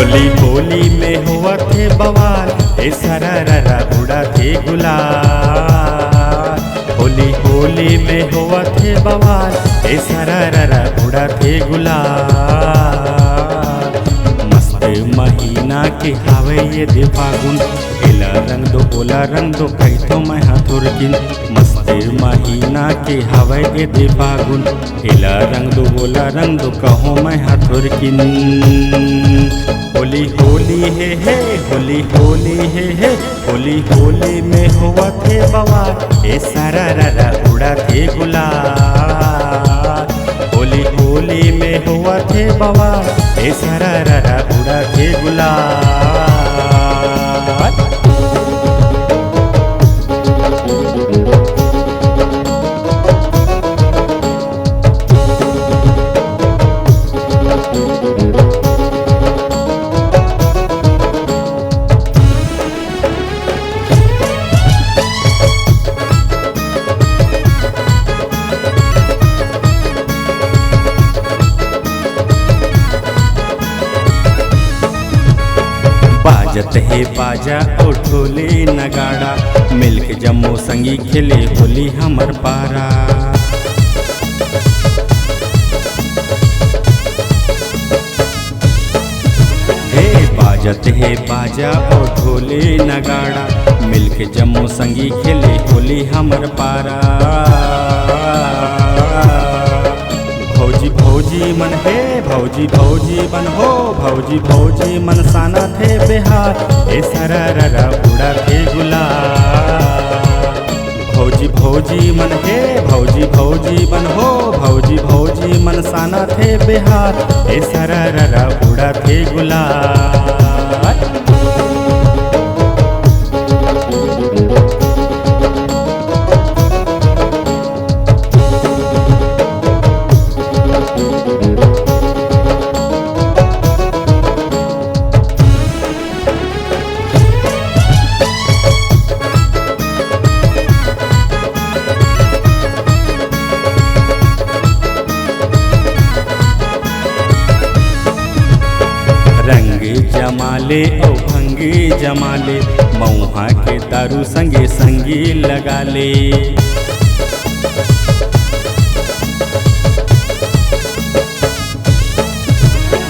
होली होली में हुआ थे बवाल, ए सरररा उड़ा थे गुलाल। होली होली में हुआ थे बवाल, ए सरररा उड़ा थे गुलाल। मस्त महीना के हावे ये दे फागुन, एला रंग दो ओला रंग दो कही तो मैं हाथुर किन। मस्त महीना के हावे ये दे फागुन, एला रंग दो ओला रंग दो कहो मैं हाथुर किन। होली होली है होली होली है होली होली में हुआ थे बवाल, ए सरररा उड़ा थे गुलाल। होली होली में हुआ थे बवाल, ए सरररा उड़ा थे गुलाल। बाजत है बाजा और ढोले नगाड़ा, मिलके जम्मू संगी खेले होली हमर पारा। हे बाजत है बाजा और ढोले नगाड़ा, मिलके जम्मू संगी खेले होली हमर पारा। भौजी भौजी मन है भौजी भौजी मन हो, भौजी भौजी मन साना थे बिहार, ए सरररा उड़ा थे गुलाल। भौजी भौजी मन है भौजी भौजी मन हो, भौजी भौजी मन साना थे बिहार, ए सरररा उड़ा थे गुलाल। रंगे जमाले ओ भंगे जमाले, मऊहा के दारू संगे संगी लगा ले।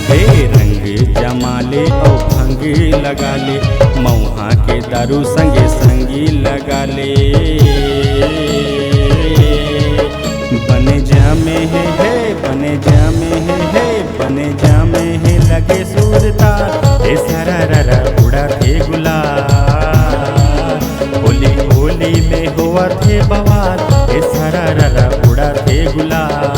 हे रंगे जमाले ओ भंगे लगा ले, मऊहा के दारू संगे संगी लगा ले। बने जामे है बने जामे है बने जामे है लगे सूरता, ए सरररा उड़ा थे गुलाल। होली होली में हुआ थे बवाल, ए सरररा उड़ा थे गुलाल।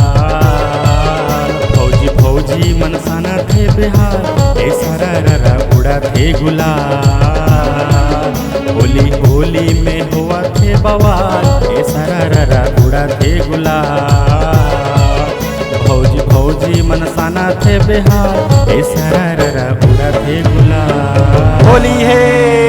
भौजी भौजी मन साना थे बिहार, ए सरररा उड़ा थे गुलाल। होली होली में हुआ थे बवाल, ए सरररा उड़ा थे गुलाल। भौजी भौजी मन साना थे बिहार, ए सरररा उड़ा थे गुलाल। होली है।